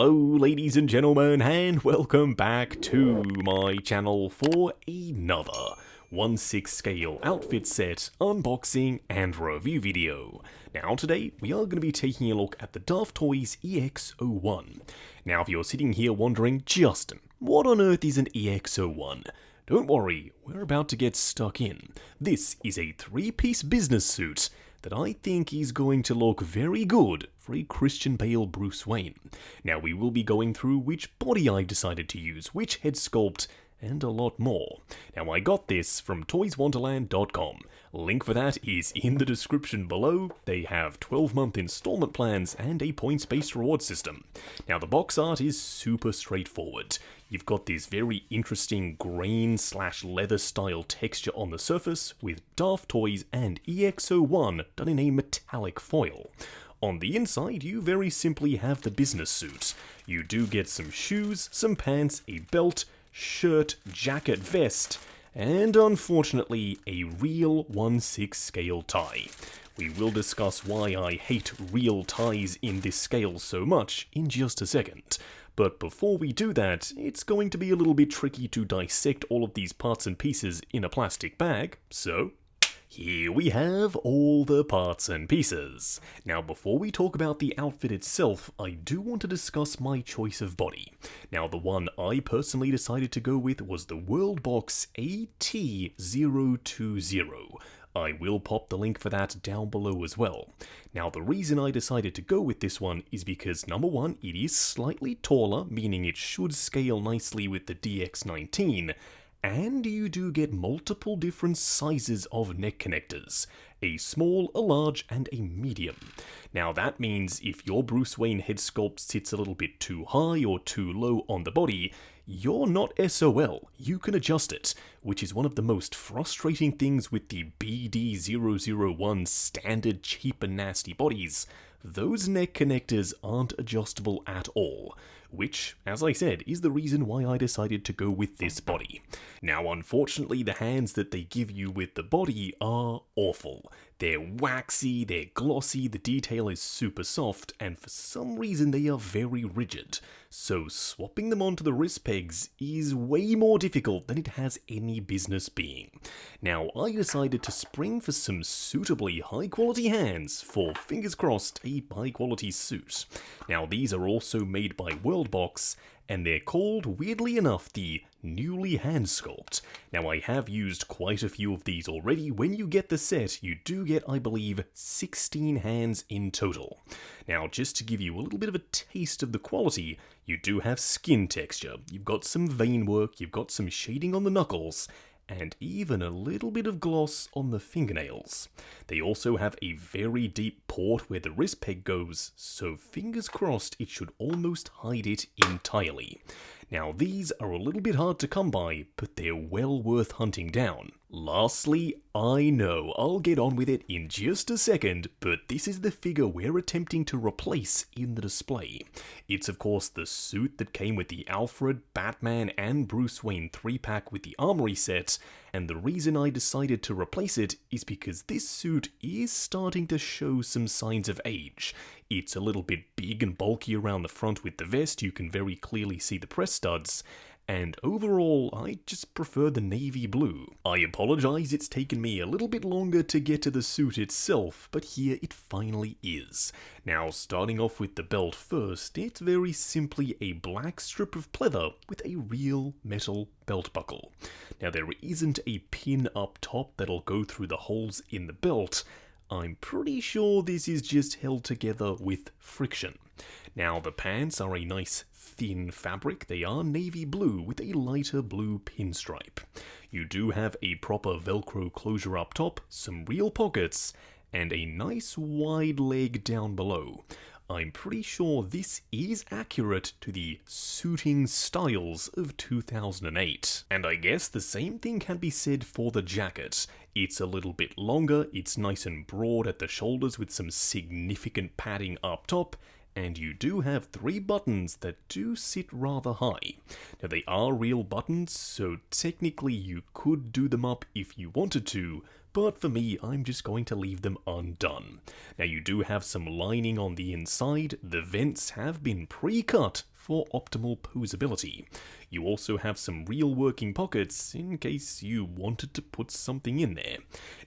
Hello ladies and gentlemen, and welcome back to my channel for another 1/6 scale outfit set unboxing and review video. Now today we are going to be taking a look at the Daftoys EX01. Now if you're sitting here wondering, Justin, what on earth is an EX01? Don't worry, we're about to get stuck in. This is a 3-piece business suit that I think is going to look very good for a Christian Bale Bruce Wayne. Now we will be going through which body I decided to use, which head sculpt, and a lot more. Now I got this from toyswonderland.com. Link for that is in the description below. They have 12-month installment plans and a points-based reward system. Now the box art is super straightforward. You've got this very interesting grain/leather style texture on the surface with Daftoys and EX01 done in a metallic foil. On the inside, you very simply have the business suit. You do get some shoes, some pants, a belt, shirt, jacket, vest, and unfortunately a real 1/6 scale tie. We will discuss why I hate real ties in this scale so much in just a second. But before we do that, it's going to be a little bit tricky to dissect all of these parts and pieces in a plastic bag, so here we have all the parts and pieces. Now before we talk about the outfit itself, I do want to discuss my choice of body. Now the one I personally decided to go with was the Worldbox AT020. I will pop the link for that down below as well. Now the reason I decided to go with this one is because number one, it is slightly taller, meaning it should scale nicely with the DX19, and you do get multiple different sizes of neck connectors. A small, a large, and a medium. Now that means if your Bruce Wayne head sculpt sits a little bit too high or too low on the body, you're not SOL, you can adjust it, which is one of the most frustrating things with the BD001 standard cheap and nasty bodies. Those neck connectors aren't adjustable at all, which, as I said, is the reason why I decided to go with this body. Now unfortunately the hands that they give you with the body are awful. They're waxy, they're glossy, the detail is super soft, and for some reason they are very rigid. So swapping them onto the wrist pegs is way more difficult than it has any business being. Now I decided to spring for some suitably high quality hands for, fingers crossed, a high quality suit. Now these are also made by Worldbox, and they're called, weirdly enough, the Newly Headsculpt. Now I have used quite a few of these already. When you get the set, you do get, I believe, 16 hands in total. Now just to give you a little bit of a taste of the quality, you do have skin texture, you've got some vein work, you've got some shading on the knuckles, and even a little bit of gloss on the fingernails. They also have a very deep port where the wrist peg goes, so fingers crossed it should almost hide it entirely. Now these are a little bit hard to come by, but they're well worth hunting down. Lastly, I know I'll get on with it in just a second, but this is the figure we're attempting to replace in the display. It's of course the suit that came with the Alfred, Batman, and Bruce Wayne 3-pack with the Armory set, and the reason I decided to replace it is because this suit is starting to show some signs of age. It's a little bit big and bulky around the front with the vest, you can very clearly see the press studs, and overall, I just prefer the navy blue. I apologize it's taken me a little bit longer to get to the suit itself, but here it finally is. Now, starting off with the belt first, it's very simply a black strip of pleather with a real metal belt buckle. Now, there isn't a pin up top that'll go through the holes in the belt. I'm pretty sure this is just held together with friction. Now, the pants are a nice thin fabric. They are navy blue with a lighter blue pinstripe. You do have a proper Velcro closure up top, some real pockets, and a nice wide leg down below. I'm pretty sure this is accurate to the suiting styles of 2008. And I guess the same thing can be said for the jacket. It's a little bit longer, it's nice and broad at the shoulders with some significant padding up top, and you do have 3 buttons that do sit rather high. Now they are real buttons, so technically you could do them up if you wanted to, but for me, I'm just going to leave them undone. Now you do have some lining on the inside, the vents have been pre-cut for optimal posability. You also have some real working pockets in case you wanted to put something in there.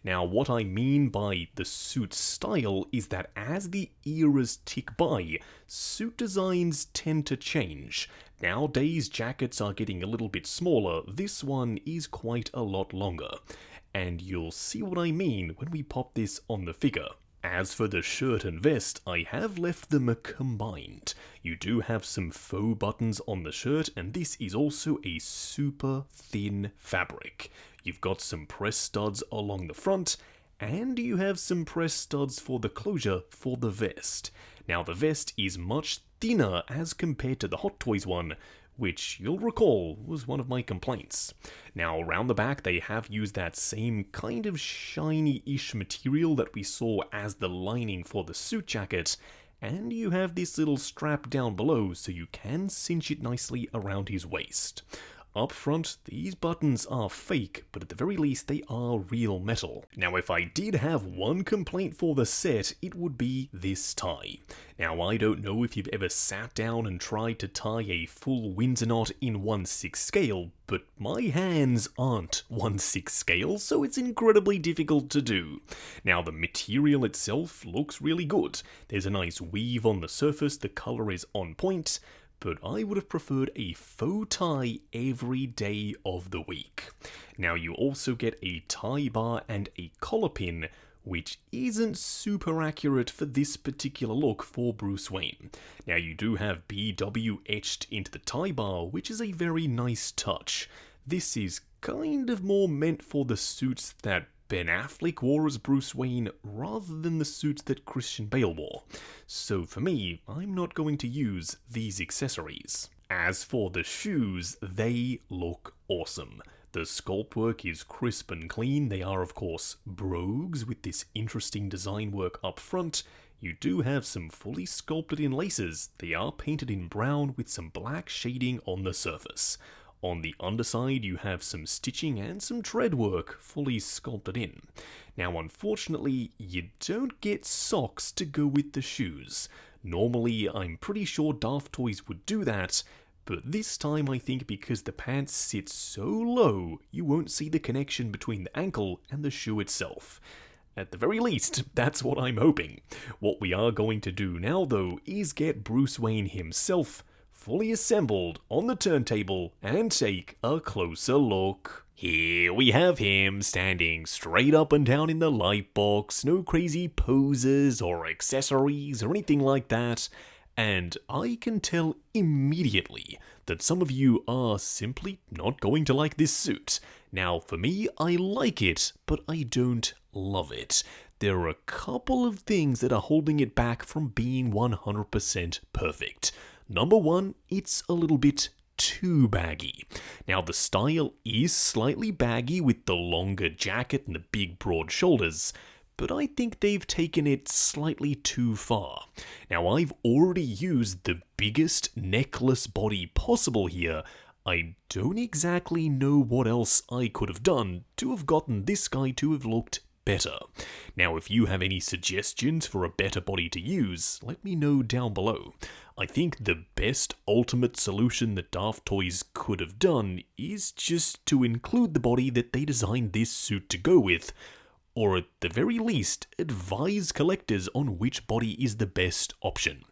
Now, what I mean by the suit style is that as the eras tick by, suit designs tend to change. Nowadays, jackets are getting a little bit smaller. This one is quite a lot longer. And you'll see what I mean when we pop this on the figure. As for the shirt and vest, I have left them combined. You do have some faux buttons on the shirt, and this is also a super thin fabric. You've got some press studs along the front, and you have some press studs for the closure for the vest. Now, the vest is much thinner as compared to the Hot Toys one, which you'll recall was one of my complaints. Now, around the back, they have used that same kind of shiny-ish material that we saw as the lining for the suit jacket, and you have this little strap down below so you can cinch it nicely around his waist. Up front, these buttons are fake, but at the very least they are real metal. Now, if I did have one complaint for the set, it would be this tie. Now, I don't know if you've ever sat down and tried to tie a full Windsor knot in 1/6 scale, but my hands aren't 1/6 scale, so it's incredibly difficult to do. Now, the material itself looks really good. There's a nice weave on the surface, the colour is on point, but I would have preferred a faux tie every day of the week. Now, you also get a tie bar and a collar pin, which isn't super accurate for this particular look for Bruce Wayne. Now, you do have BW etched into the tie bar, which is a very nice touch. This is kind of more meant for the suits that Ben Affleck wore as Bruce Wayne rather than the suits that Christian Bale wore. So for me, I'm not going to use these accessories. As for the shoes, they look awesome. The sculpt work is crisp and clean. They are, of course, brogues with this interesting design work up front. You do have some fully sculpted in laces. They are painted in brown with some black shading on the surface. On the underside, you have some stitching and some tread work fully sculpted in. Now, unfortunately, you don't get socks to go with the shoes. Normally, I'm pretty sure Daftoys would do that, but this time I think because the pants sit so low, you won't see the connection between the ankle and the shoe itself. At the very least, that's what I'm hoping. What we are going to do now, though, is get Bruce Wayne himself fully assembled on the turntable and take a closer look. Here we have him standing straight up and down in the light box, no crazy poses or accessories or anything like that, and I can tell immediately that some of you are simply not going to like this suit. Now, for me, I like it, but I don't love it. There are a couple of things that are holding it back from being 100% perfect. Number one, it's a little bit too baggy. Now, the style is slightly baggy with the longer jacket and the big broad shoulders, but I think they've taken it slightly too far. Now, I've already used the biggest necklace body possible here. I don't exactly know what else I could have done to have gotten this guy to have looked better. Now, if you have any suggestions for a better body to use, let me know down below. I think the best ultimate solution that Daftoys could have done is just to include the body that they designed this suit to go with, or at the very least, advise collectors on which body is the best option.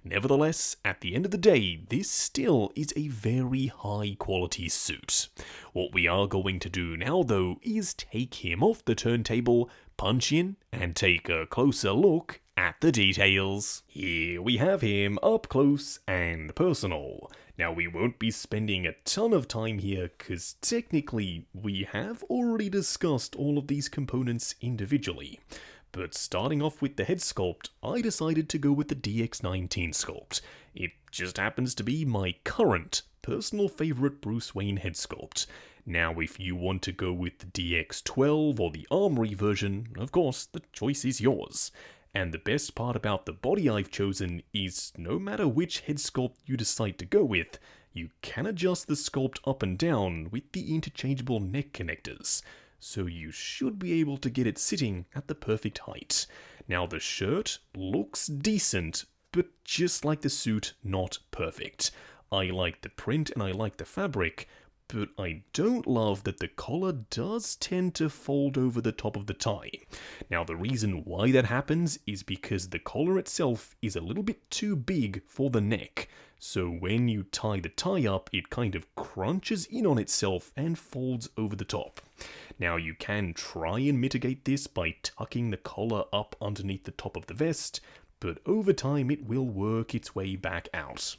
Nevertheless, at the end of the day, this still is a very high quality suit. What we are going to do now, though, is take him off the turntable, punch in, and take a closer look at the details. Here we have him up close and personal. Now, we won't be spending a ton of time here because technically we have already discussed all of these components individually. But starting off with the head sculpt, I decided to go with the DX19 sculpt. It just happens to be my current personal favourite Bruce Wayne head sculpt. Now, if you want to go with the DX12 or the Armory version, of course, the choice is yours. And the best part about the body I've chosen is no matter which head sculpt you decide to go with, you can adjust the sculpt up and down with the interchangeable neck connectors. So you should be able to get it sitting at the perfect height. Now, the shirt looks decent, but just like the suit, not perfect. I like the print and I like the fabric, but I don't love that the collar does tend to fold over the top of the tie. Now the reason why that happens is because the collar itself is a little bit too big for the neck. So when you tie the tie up, it kind of crunches in on itself and folds over the top. Now you can try and mitigate this by tucking the collar up underneath the top of the vest, but over time it will work its way back out.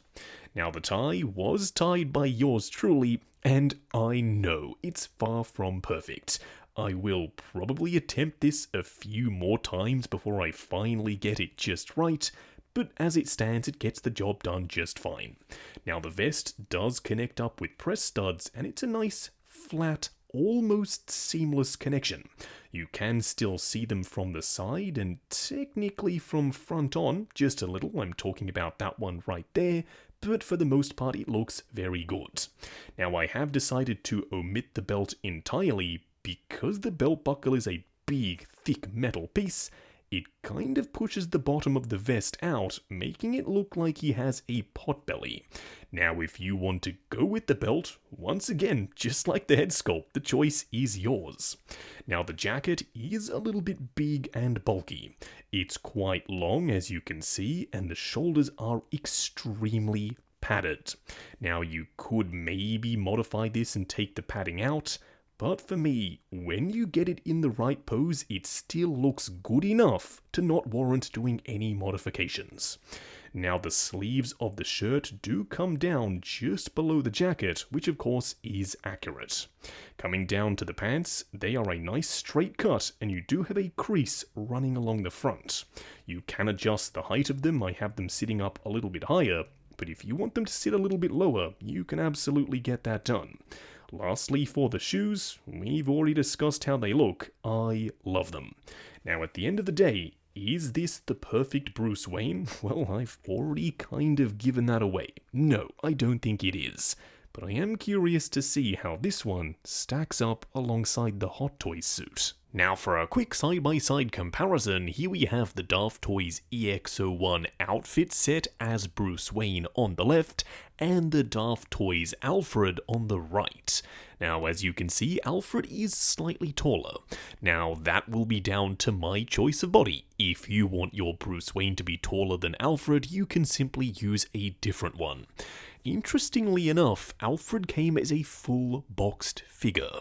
Now the tie was tied by yours truly, and I know it's far from perfect. I will probably attempt this a few more times before I finally get it just right, but as it stands it gets the job done just fine. Now the vest does connect up with press studs, and it's a nice, flat, almost seamless connection. You can still see them from the side and technically from front on, just a little. I'm talking about that one right there, but for the most part it looks very good. Now I have decided to omit the belt entirely because the belt buckle is a big, thick metal piece. It kind of pushes the bottom of the vest out, making it look like he has a potbelly. Now if you want to go with the belt, once again, just like the Headsculpt, the choice is yours. Now the jacket is a little bit big and bulky. It's quite long, as you can see, and the shoulders are extremely padded. Now you could maybe modify this and take the padding out, but for me, when you get it in the right pose, it still looks good enough to not warrant doing any modifications. Now the sleeves of the shirt do come down just below the jacket, which of course is accurate. Coming down to the pants, they are a nice straight cut, and you do have a crease running along the front. You can adjust the height of them. I have them sitting up a little bit higher, but if you want them to sit a little bit lower, you can absolutely get that done. Lastly, for the shoes, we've already discussed how they look. I love them. Now, at the end of the day, is this the perfect Bruce Wayne? Well, I've already kind of given that away. No, I don't think it is. But I am curious to see how this one stacks up alongside the Hot Toys suit. Now for a quick side-by-side comparison, here we have the Daftoys EX01 outfit set as Bruce Wayne on the left, and the Daftoys Alfred on the right. Now as you can see, Alfred is slightly taller. Now that will be down to my choice of body. If you want your Bruce Wayne to be taller than Alfred, you can simply use a different one. Interestingly enough, Alfred came as a full boxed figure,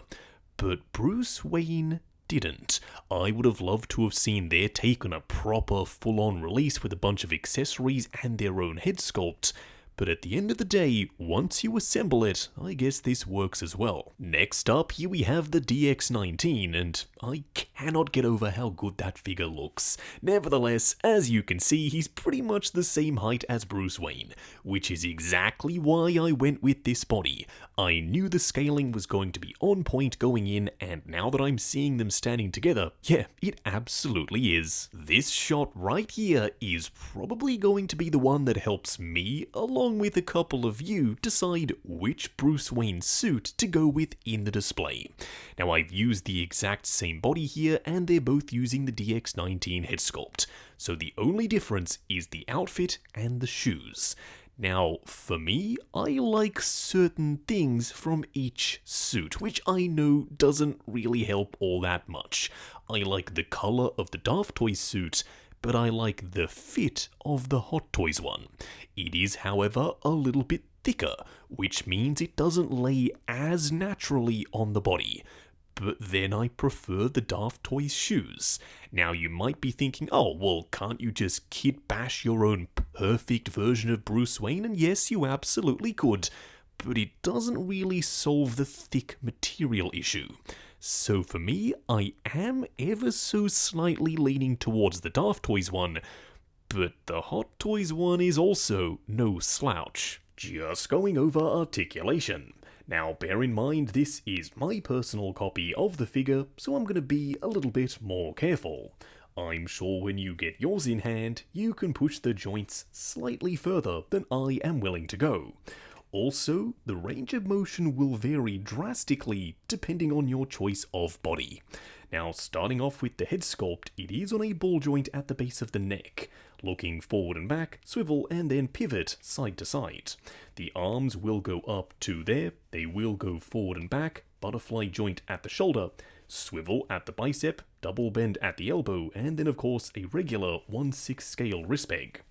but Bruce Wayne didn't. I would have loved to have seen their take on a proper full-on release with a bunch of accessories and their own head sculpt, but at the end of the day, once you assemble it, I guess this works as well. Next up, here we have the DX19, and I cannot get over how good that figure looks. Nevertheless, as you can see, he's pretty much the same height as Bruce Wayne, which is exactly why I went with this body. I knew the scaling was going to be on point going in, and now that I'm seeing them standing together, yeah, it absolutely is. This shot right here is probably going to be the one that helps me, along with a couple of you, decide which Bruce Wayne suit to go with in the display. Now I've used the exact same body here, and they're both using the DX19 head sculpt, so the only difference is the outfit and the shoes. Now, for me, I like certain things from each suit, which I know doesn't really help all that much. I like the colour of the Daftoys suit, but I like the fit of the Hot Toys one. It is, however, a little bit thicker, which means it doesn't lay as naturally on the body. But then I prefer the Daftoys shoes. Now you might be thinking, oh, well, can't you just kit bash your own perfect version of Bruce Wayne? And yes, you absolutely could, but it doesn't really solve the thick material issue. So for me, I am ever so slightly leaning towards the Daftoys one, but the Hot Toys one is also no slouch. Just going over articulation. Now, bear in mind, this is my personal copy of the figure, so I'm going to be a little bit more careful. I'm sure when you get yours in hand, you can push the joints slightly further than I am willing to go. Also, the range of motion will vary drastically depending on your choice of body. Now, starting off with the head sculpt, it is on a ball joint at the base of the neck. Looking forward and back, swivel and then pivot side to side. The arms will go up to there, they will go forward and back, butterfly joint at the shoulder, swivel at the bicep, double bend at the elbow, and then of course a regular 1/6 scale wrist peg.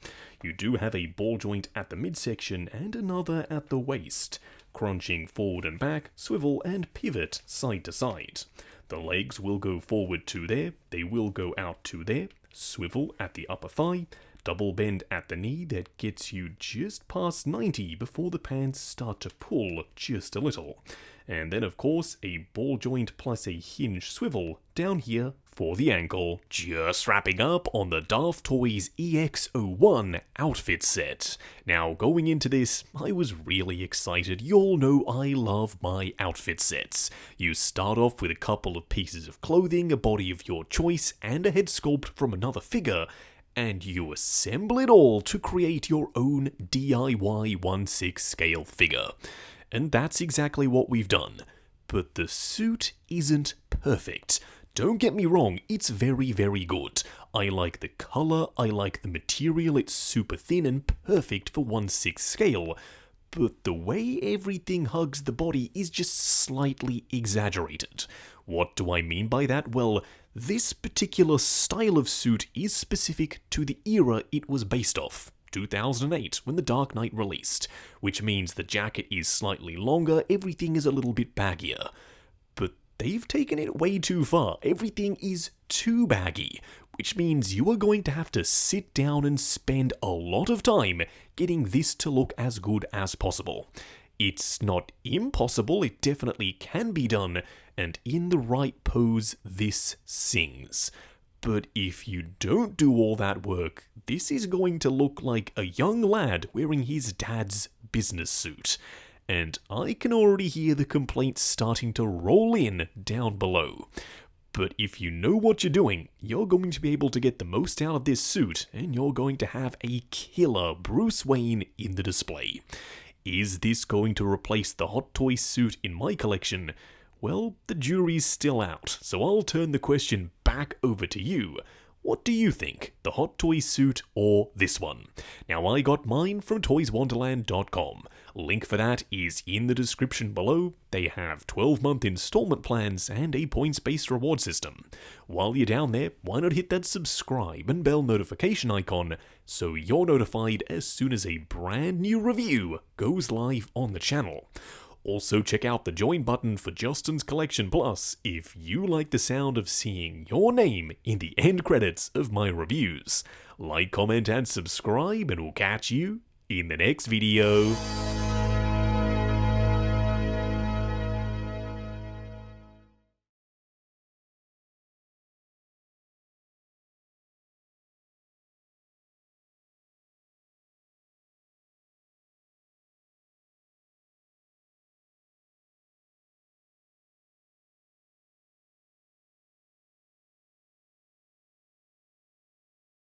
You do have a ball joint at the midsection and another at the waist. Crunching forward and back, swivel and pivot side to side. The legs will go forward to there, they will go out to there, swivel at the upper thigh, double bend at the knee that gets you just past 90 before the pants start to pull just a little. And then of course a ball joint plus a hinge swivel down here for the ankle. Just wrapping up on the Daftoys EX01 outfit set. Now going into this, I was really excited. You all know I love my outfit sets. You start off with a couple of pieces of clothing, a body of your choice, and a head sculpt from another figure, and you assemble it all to create your own DIY 1/6 scale figure. And that's exactly what we've done. But the suit isn't perfect. Don't get me wrong, it's very, very good. I like the color, I like the material, it's super thin and perfect for 1/6 scale. But the way everything hugs the body is just slightly exaggerated. What do I mean by that? Well, this particular style of suit is specific to the era it was based off. 2008, when The Dark Knight released, which means the jacket is slightly longer, everything is a little bit baggier. But they've taken it way too far. Everything is too baggy, which means you are going to have to sit down and spend a lot of time getting this to look as good as possible. It's not impossible, it definitely can be done, and in the right pose, this sings. But if you don't do all that work, this is going to look like a young lad wearing his dad's business suit. And I can already hear the complaints starting to roll in down below. But if you know what you're doing, you're going to be able to get the most out of this suit, and you're going to have a killer Bruce Wayne in the display. Is this going to replace the Hot Toys suit in my collection? Well, the jury's still out, so I'll turn the question back over to you. What do you think, the Hot Toys suit or this one? Now, I got mine from toyswonderland.com. Link for that is in the description below. They have 12-month installment plans and a points-based reward system. While you're down there, why not hit that subscribe and bell notification icon so you're notified as soon as a brand new review goes live on the channel. Also check out the join button for Justin's Collection Plus if you like the sound of seeing your name in the end credits of my reviews. Like, comment and subscribe, and we'll catch you in the next video.